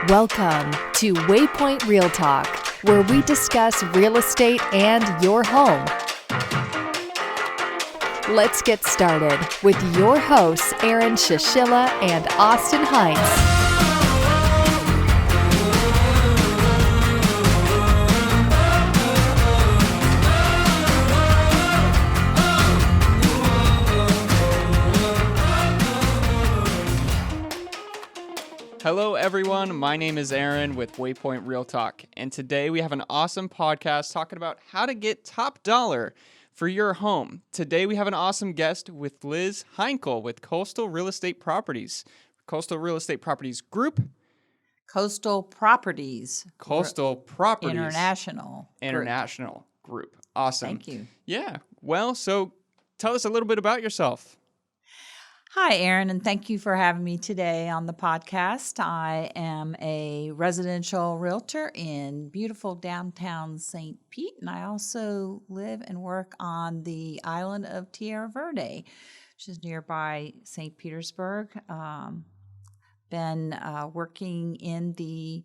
Welcome to Waypoint Real Talk, where we discuss real estate and your home. Let's get started with your hosts, Aaron Shishilla and Austin Heinz. Hello everyone, my name is Aaron with Waypoint Real Talk, and today we have an awesome podcast talking about how to get top dollar for your home. Today we have an awesome guest with Liz Heinkel with Coastal Real Estate Properties Group. Coastal Properties International Group. Awesome. Thank you. Yeah. Well, so tell us a little bit about yourself. Hi, Aaron, and thank you for having me today on the podcast. I am a residential realtor in beautiful downtown St. Pete, and I also live and work on the island of Tierra Verde, which is nearby St. Petersburg. Been working in the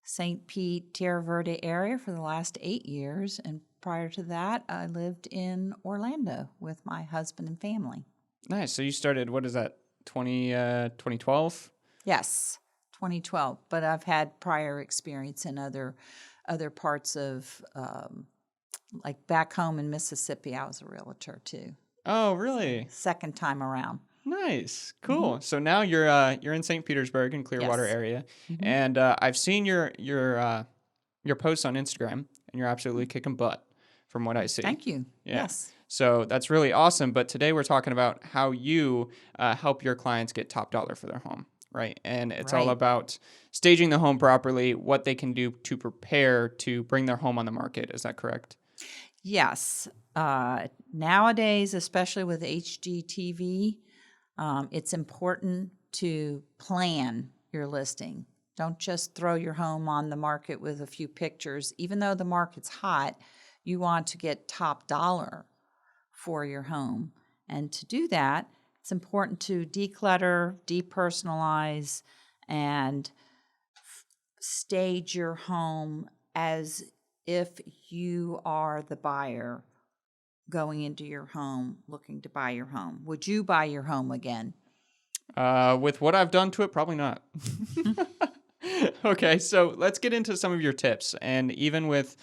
St. Pete, Tierra Verde area for the last 8 years, and prior to that, I lived in Orlando with my husband and family. Nice. So you started, what is that, 2012? Yes, 2012. But I've had prior experience in other parts of, like back home in Mississippi, I was a realtor too. Oh, really? Second time around. Nice. Cool. Mm-hmm. So now you're in St. Petersburg in Clearwater area. Mm-hmm. And I've seen your posts on Instagram, and you're absolutely kicking butt from what I see. Thank you. Yeah. Yes. So that's really awesome. But today we're talking about how you help your clients get top dollar for their home, right? And it's all about staging the home properly, what they can do to prepare to bring their home on the market. Is that correct? Yes. Nowadays, especially with HGTV, it's important to plan your listing. Don't just throw your home on the market with a few pictures. Even though the market's hot, you want to get top dollar for your home. And to do that, it's important to declutter, depersonalize, and stage your home as if you are the buyer going into your home, looking to buy your home. Would you buy your home again? With what I've done to it, probably not. Okay, so let's get into some of your tips. And even with,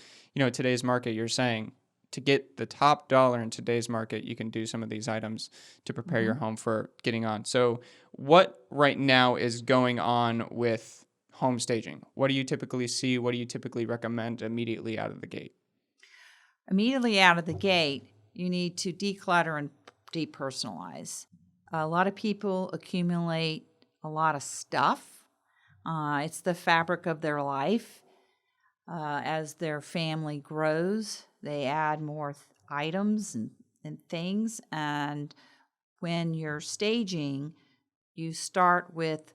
today's market, you're saying to get the top dollar in today's market, you can do some of these items to prepare your home for getting on. So what right now is going on with home staging? What do you typically see? What do you typically recommend immediately out of the gate? Immediately out of the gate, you need to declutter and depersonalize. A lot of people accumulate a lot of stuff. It's the fabric of their life. As their family grows, they add more items and things. And when you're staging, you start with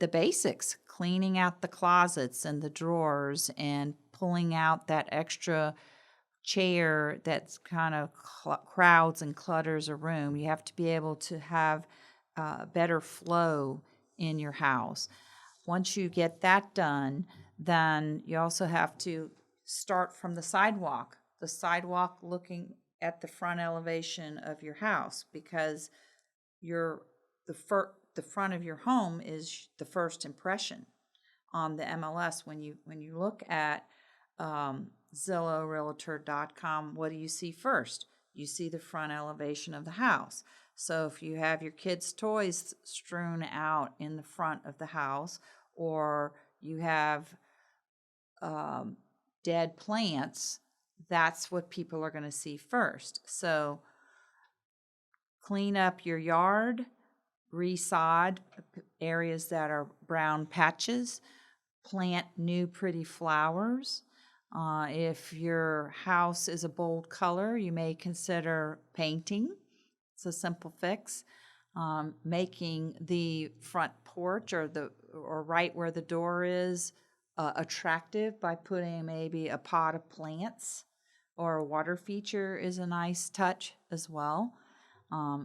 the basics, cleaning out the closets and the drawers and pulling out that extra chair that's kind of crowds and clutters a room. You have to be able to have better flow in your house. Once you get that done, then you also have to start from the sidewalk looking at the front elevation of your house, because the front of your home is the first impression on the MLS. When you look at Zillow, Realtor.com, what do you see first? You see the front elevation of the house. So if you have your kids' toys strewn out in the front of the house, or you have dead plants, that's what people are going to see first. So clean up your yard, resod areas that are brown patches, plant new pretty flowers. If your house is a bold color, you may consider painting. It's a simple fix. Making the front porch or right where the door is attractive by putting maybe a pot of plants, or a water feature is a nice touch as well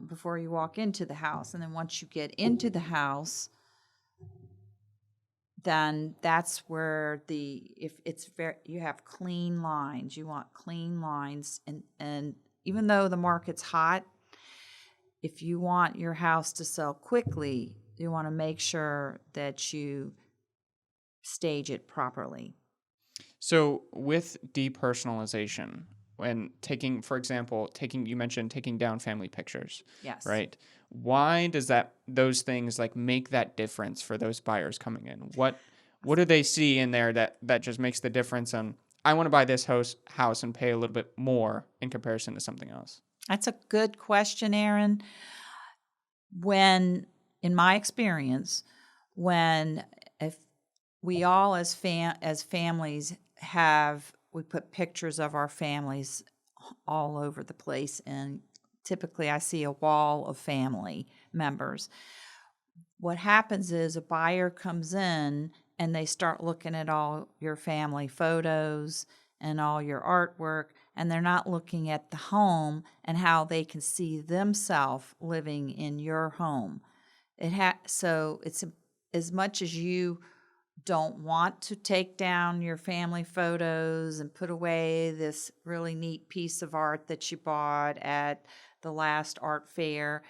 before you walk into the house. And then once you get into the house, then that's where if it's you have clean lines, you want clean lines, and even though the market's hot, if you want your house to sell quickly, you want to make sure that you stage it properly. So with depersonalization, when for example, you mentioned taking down family pictures, Yes. right? Why does those things like make that difference for those buyers coming in? What do they see in there that just makes the difference on, I want to buy this house and pay a little bit more in comparison to something else? That's a good question, Aaron. In my experience, if we all as families we put pictures of our families all over the place, and typically I see a wall of family members. What happens is a buyer comes in and they start looking at all your family photos and all your artwork, and they're not looking at the home and how they can see themselves living in your home. So it's as much as you don't want to take down your family photos and put away this really neat piece of art that you bought at the last art fair,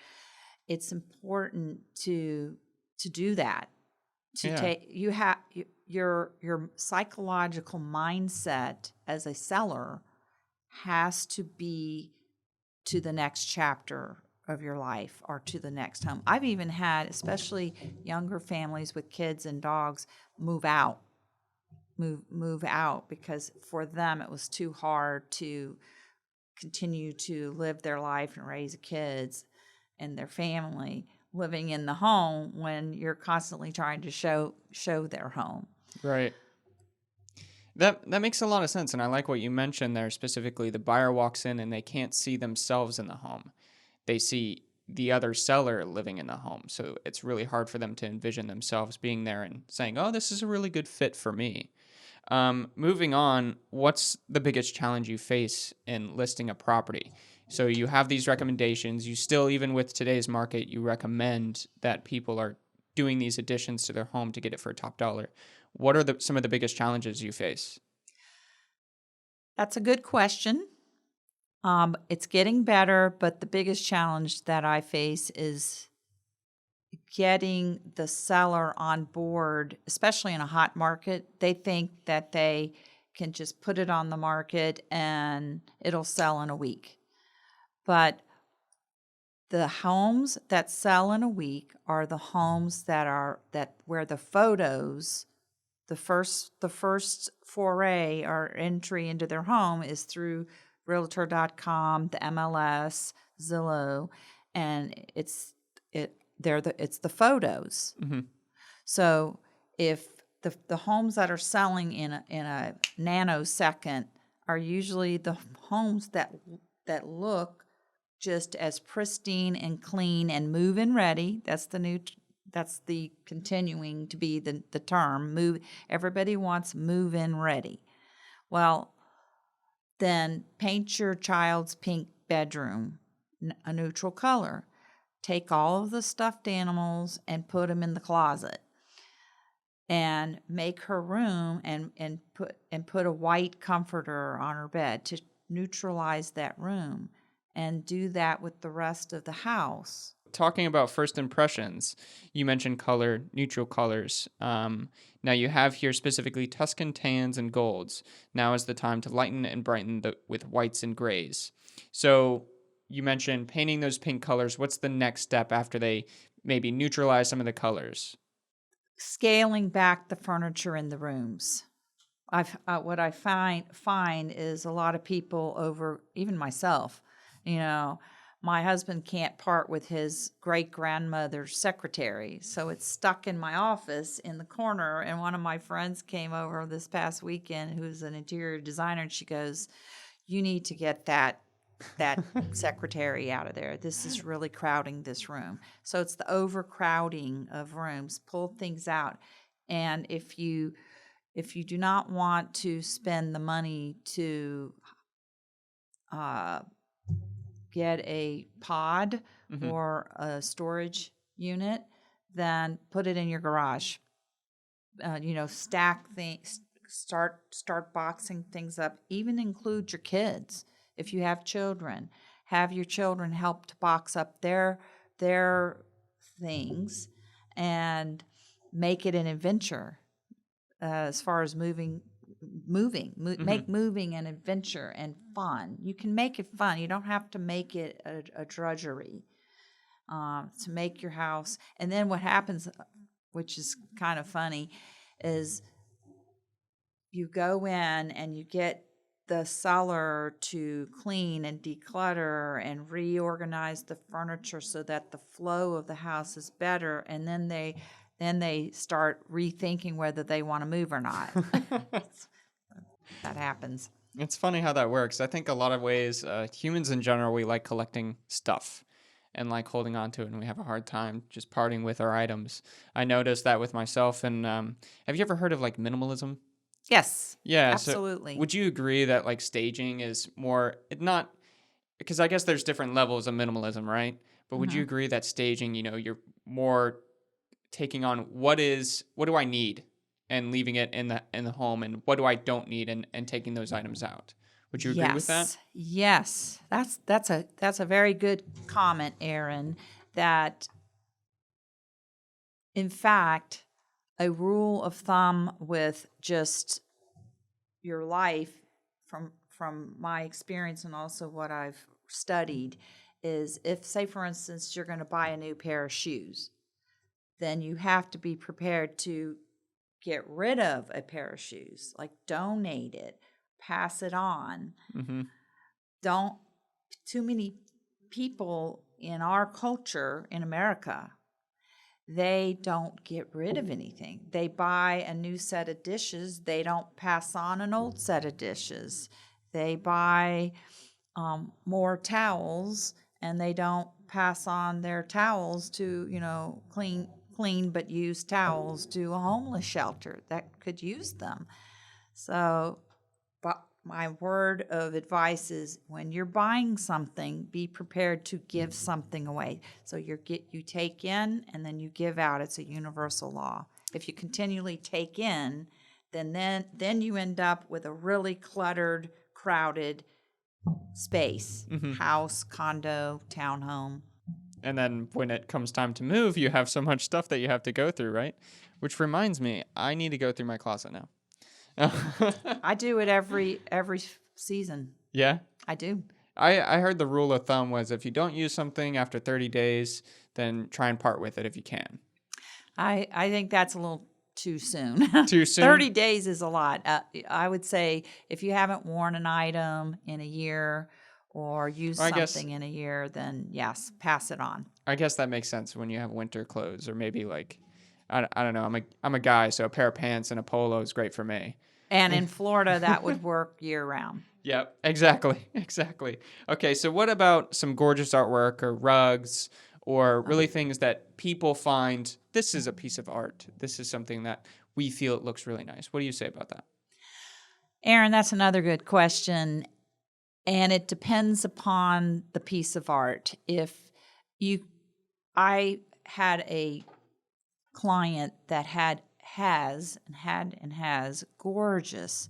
it's important to do that. Your psychological mindset as a seller has to be to the next chapter of your life or to the next home. I've even had, especially younger families with kids and dogs, move out because for them it was too hard to continue to live their life and raise kids and their family living in the home when you're constantly trying to show their home. Right. That makes a lot of sense, and I like what you mentioned there, specifically the buyer walks in and they can't see themselves in the home. They see the other seller living in the home, so it's really hard for them to envision themselves being there and saying, oh, this is a really good fit for me. Moving on, what's the biggest challenge you face in listing a property? So you have these recommendations. You still, even with today's market, you recommend that people are doing these additions to their home to get it for a top dollar. What are some of the biggest challenges you face? That's a good question. It's getting better, but the biggest challenge that I face is getting the seller on board, especially in a hot market. They think that they can just put it on the market and it'll sell in a week. But the homes that sell in a week are the homes where the photos, the first foray or entry into their home is through Realtor.com, the MLS, Zillow, and it's the photos. Mm-hmm. So if the homes that are selling in a nanosecond are usually the homes that look just as pristine and clean and move-in ready. That's the continuing to be the term. Everybody wants move-in ready. Well, then paint your child's pink bedroom a neutral color. Take all of the stuffed animals and put them in the closet. And make her room and put a white comforter on her bed to neutralize that room. And do that with the rest of the house. Talking about first impressions, you mentioned color, neutral colors. Now you have here specifically Tuscan tans and golds. Now is the time to lighten and brighten with whites and grays. So you mentioned painting those pink colors. What's the next step after they maybe neutralize some of the colors? Scaling back the furniture in the rooms. What I find is a lot of people even myself, my husband can't part with his great-grandmother's secretary, so it's stuck in my office in the corner, and one of my friends came over this past weekend who's an interior designer, and she goes, you need to get that secretary out of there. This is really crowding this room. So it's the overcrowding of rooms. Pull things out. And if you do not want to spend the money to get a pod or a storage unit, then put it in your garage. stack things, start boxing things up. Even include your kids if you have children. Have your children help to box up their things and make it an adventure. As far as make moving an adventure and fun. You can make it fun. You don't have to make it a drudgery to make your house. And then what happens, which is kind of funny, is you go in and you get the seller to clean and declutter and reorganize the furniture so that the flow of the house is better, and then they start rethinking whether they want to move or not. That happens. It's funny how that works. I think a lot of ways, humans in general, we like collecting stuff and like holding on to it, and we have a hard time just parting with our items. I noticed that with myself. And have you ever heard of like minimalism? Yes. Yeah. Absolutely. So would you agree that like staging is more, not, because I guess there's different levels of minimalism, right? But would you agree that staging, you're more taking on what do I need and leaving it in the home, and what do I don't need and taking those items out? Would you agree with that? Yes. That's a very good comment, Aaron, that in fact, a rule of thumb with just your life from my experience and also what I've studied is, if, say, for instance, you're going to buy a new pair of shoes, then you have to be prepared to get rid of a pair of shoes, like donate it, pass it on. Don't, too many people in our culture in America, they don't get rid of anything. They buy a new set of dishes. They don't pass on an old set of dishes. They buy more towels, and they don't pass on their towels to, clean but used towels to a homeless shelter that could use them. So, but my word of advice is, when you're buying something, be prepared to give something away. So you take in and then you give out. It's a universal law. If you continually take in, then you end up with a really cluttered, crowded space, house, condo, townhome. And then when it comes time to move, you have so much stuff that you have to go through, right? Which reminds me, I need to go through my closet now. I do it every season. Yeah? I do. I heard the rule of thumb was, if you don't use something after 30 days, then try and part with it if you can. I think that's a little too soon. Too soon? 30 days is a lot. I would say if you haven't worn an item in a year or used something in a year, then yes, pass it on. I guess that makes sense when you have winter clothes, or maybe like, I don't know. I'm a guy, so a pair of pants and a polo is great for me. And in Florida, that would work year round. Yep, exactly. Okay, so what about some gorgeous artwork or rugs, or really things that people find, this is a piece of art, this is something that we feel it looks really nice? What do you say about that? Aaron, that's another good question. And it depends upon the piece of art. I had a client that has gorgeous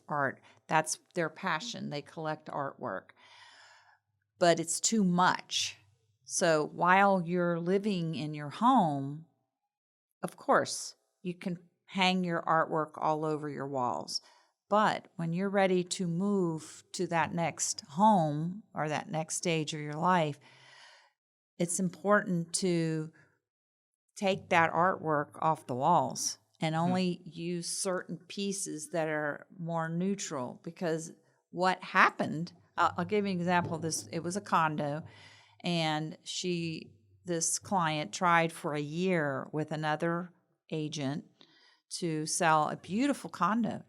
art. That's their passion. They collect artwork. But it's too much. So while you're living in your home, of course, you can hang your artwork all over your walls. But when you're ready to move to that next home or that next stage of your life, it's important to take that artwork off the walls and only use certain pieces that are more neutral. Because what happened, I'll give you an example. It was a condo, and this client tried for a year with another agent to sell a beautiful condo.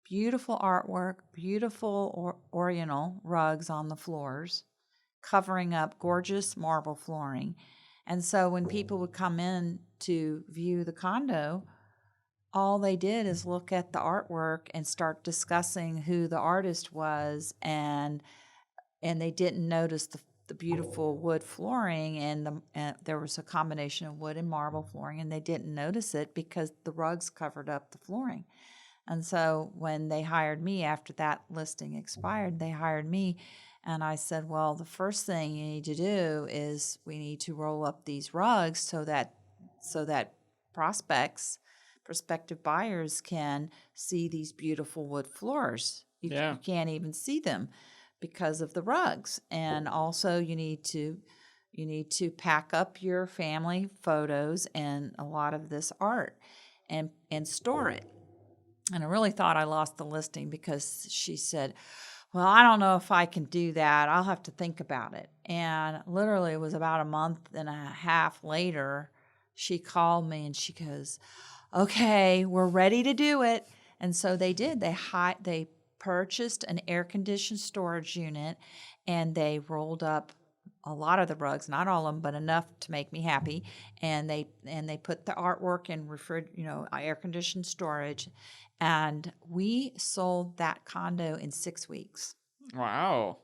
Beautiful artwork, beautiful oriental rugs on the floors, covering up gorgeous marble flooring. And so when people would come in to view the condo, all they did is look at the artwork and start discussing who the artist was, and they didn't notice the beautiful wood flooring, and there was a combination of wood and marble flooring, and they didn't notice it because the rugs covered up the flooring. And so when they hired me after that listing expired, they hired me, and I said, well, the first thing you need to do is we need to roll up these rugs so that prospective buyers can see these beautiful wood floors. You can't even see them because of the rugs. And also you need to pack up your family photos and a lot of this art and store it. And I really thought I lost the listing because she said, well, I don't know if I can do that. I'll have to think about it. And literally it was about a month and a half later, she called me and she goes, okay, we're ready to do it. And so they did. They purchased an air-conditioned storage unit, and they rolled up a lot of the rugs, not all of them, but enough to make me happy. And they put the artwork in air-conditioned storage, and we sold that condo in 6 weeks. Wow.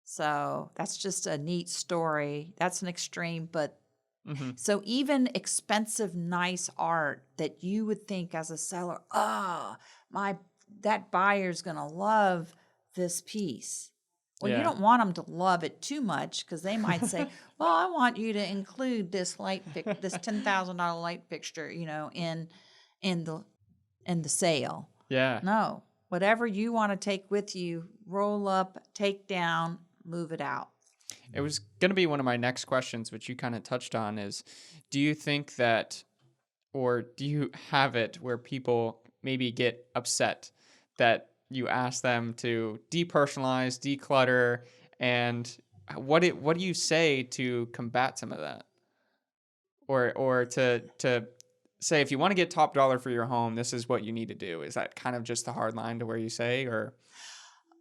So that's just a neat story. That's an extreme, but Mm-hmm. so even expensive, nice art that you would think as a seller, that buyer's going to love this piece. Well, you don't want them to love it too much because they might say, well, I want you to include this this $10,000 light fixture, in the sale. Yeah. No, whatever you want to take with you, roll up, take down, move it out. It was going to be one of my next questions, which you kind of touched on, is do you think that, or do you have it where people maybe get upset that you ask them to depersonalize, declutter, and what do you say to combat some of that? Or to say, if you want to get top dollar for your home, this is what you need to do. Is that kind of just the hard line to where you say, or?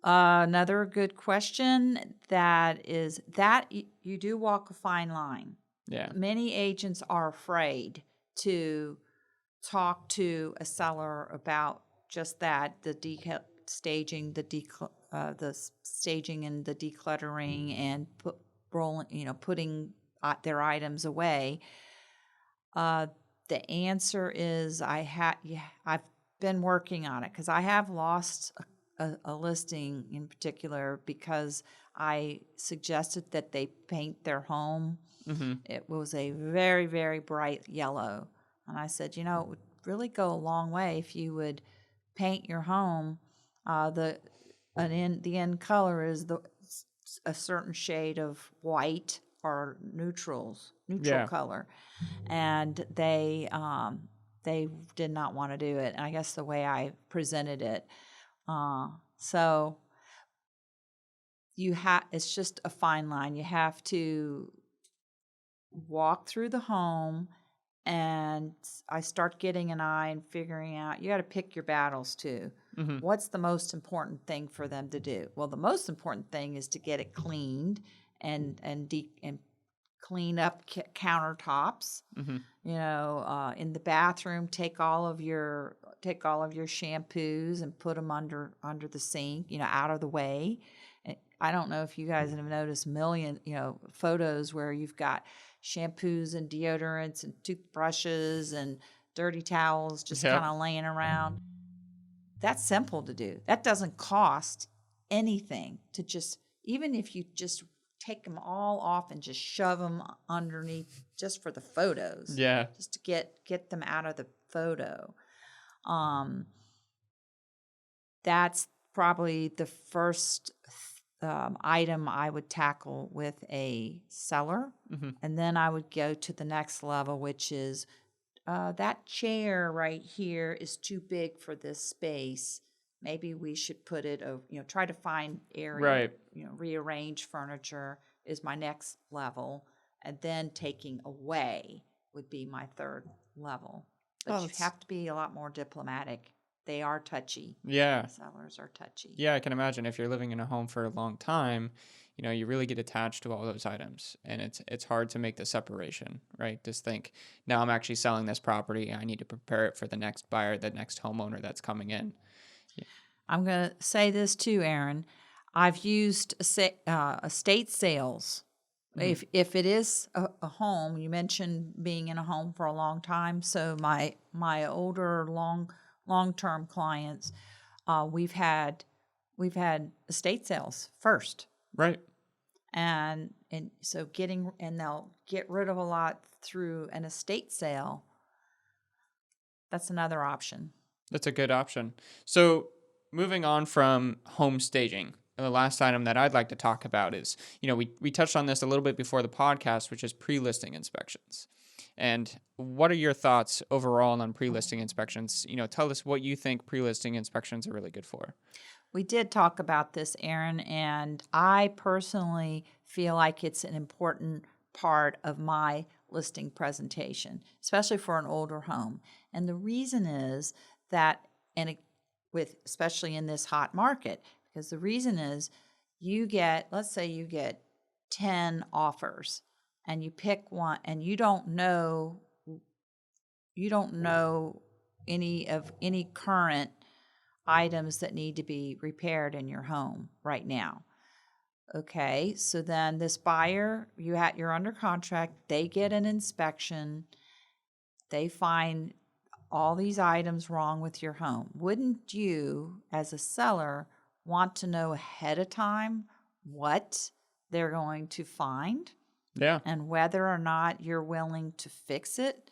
Another good question that is that you do walk a fine line. Yeah. Many agents are afraid to talk to a seller about just that, the staging and the decluttering and putting their items away. The answer is I've been working on it because I have lost a listing in particular because I suggested that they paint their home. Mm-hmm. It was a very, very bright yellow. And I said, it would really go a long way if you would paint your home. The end color is a certain shade of white or neutral color. And they did not want to do it. And I guess the way I presented it. So it's just a fine line. You have to walk through the home, and I start getting an eye and figuring out, you got to pick your battles too. Mm-hmm. What's the most important thing for them to do? Well, the most important thing is to get it cleaned and clean up countertops. Mm-hmm. In the bathroom, take all of your shampoos and put them under the sink, out of the way. I don't know if you guys have noticed photos where you've got shampoos and deodorants and toothbrushes and dirty towels just kind of laying around. That's simple to do. That doesn't cost anything to even if you just take them all off and just shove them underneath just for the photos. Yeah. Just to get them out of the photo. That's probably the first item I would tackle with a seller. Mm-hmm. And then I would go to the next level, which is that chair right here is too big for this space. Maybe we should put it, try to find area, right. Rearrange furniture is my next level. And then taking away would be my third level. But you have to be a lot more diplomatic. They are touchy. Yeah. Sellers are touchy. Yeah, I can imagine if you're living in a home for a long time, you really get attached to all those items, and it's hard to make the separation, right? Just think, now I'm actually selling this property. I need to prepare it for the next buyer, the next homeowner that's coming in. Yeah. I'm going to say this too, Aaron. I've used estate sales If it is a home, you mentioned being in a home for a long time. So my older long-term clients, we've had estate sales first. Right. And so they'll get rid of a lot through an estate sale. That's another option. That's a good option. So moving on from home staging, the last item that I'd like to talk about is, we touched on this a little bit before the podcast, which is pre-listing inspections. And what are your thoughts overall on pre-listing inspections? Tell us what you think pre-listing inspections are really good for. We did talk about this, Aaron, and I personally feel like it's an important part of my listing presentation, especially for an older home. And the reason is that, especially in this hot market, because the reason is let's say you get 10 offers and you pick one and you don't know any current items that need to be repaired in your home right now. Okay, so then this buyer, you're under contract, they get an inspection, they find all these items wrong with your home. Wouldn't you, as a seller, want to know ahead of time what they're going to find? Yeah. And whether or not you're willing to fix it?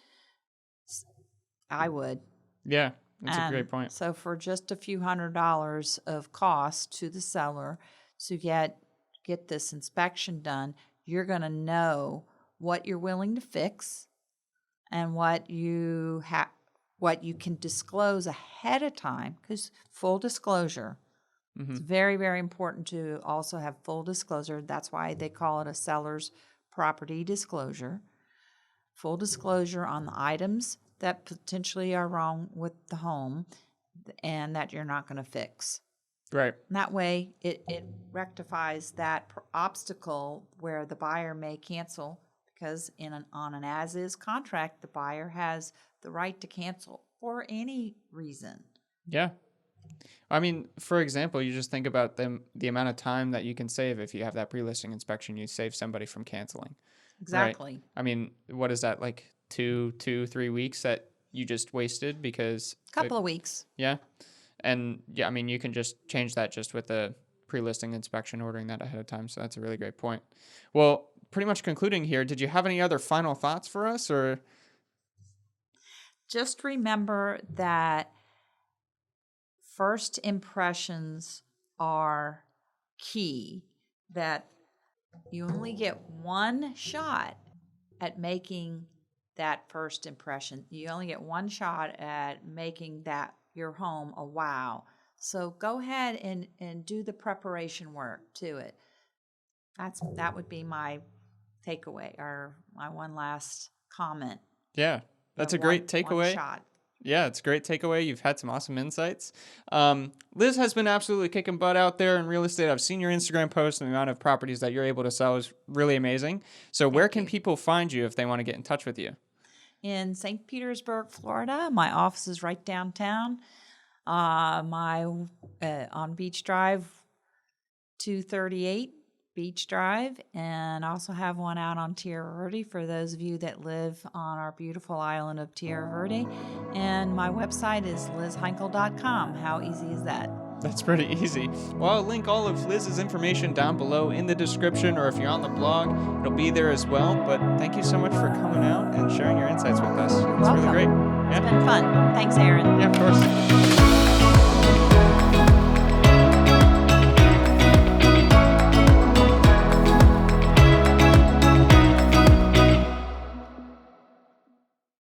I would. Yeah, that's a great point. So for just a few $100s of cost to the seller to get this inspection done, you're going to know what you're willing to fix and what you can disclose ahead of time, because full disclosure. It's very, very important to also have full disclosure. That's why they call it a seller's property disclosure. Full disclosure on the items that potentially are wrong with the home and that you're not going to fix. Right. And that way, it rectifies that obstacle where the buyer may cancel, because on an as-is contract, the buyer has the right to cancel for any reason. Yeah. I mean, for example, you just think about the amount of time that you can save if you have that pre-listing inspection. You save somebody from canceling. Exactly. Right? I mean, what is that, like 3 weeks that you just wasted because... Couple of weeks. Yeah. And yeah, I mean, you can just change that just with the pre-listing inspection, ordering that ahead of time. So that's a really great point. Well, pretty much concluding here, did you have any other final thoughts for us, or? Just remember that first impressions are key, that you only get one shot at making that first impression. You only get one shot at making your home a wow. So go ahead and do the preparation work to it. That would be my takeaway, or my one last comment. Yeah, that's a great takeaway. One shot. Yeah, it's a great takeaway. You've had some awesome insights. Liz has been absolutely kicking butt out there in real estate. I've seen your Instagram posts, and the amount of properties that you're able to sell is really amazing. So where can people find you if they want to get in touch with you? In St. Petersburg, Florida. My office is right downtown. On Beach Drive, 238 Beach Drive, and I also have one out on Tierra Verde for those of you that live on our beautiful island of Tierra Verde. And my website is lizheinkel.com. How easy is that? That's pretty easy. Well, I'll link all of Liz's information down below in the description, or if you're on the blog, it'll be there as well. But thank you so much for coming out and sharing your insights with us. You're welcome. Really great. Yeah. It's been fun. Thanks, Aaron. Yeah, of course.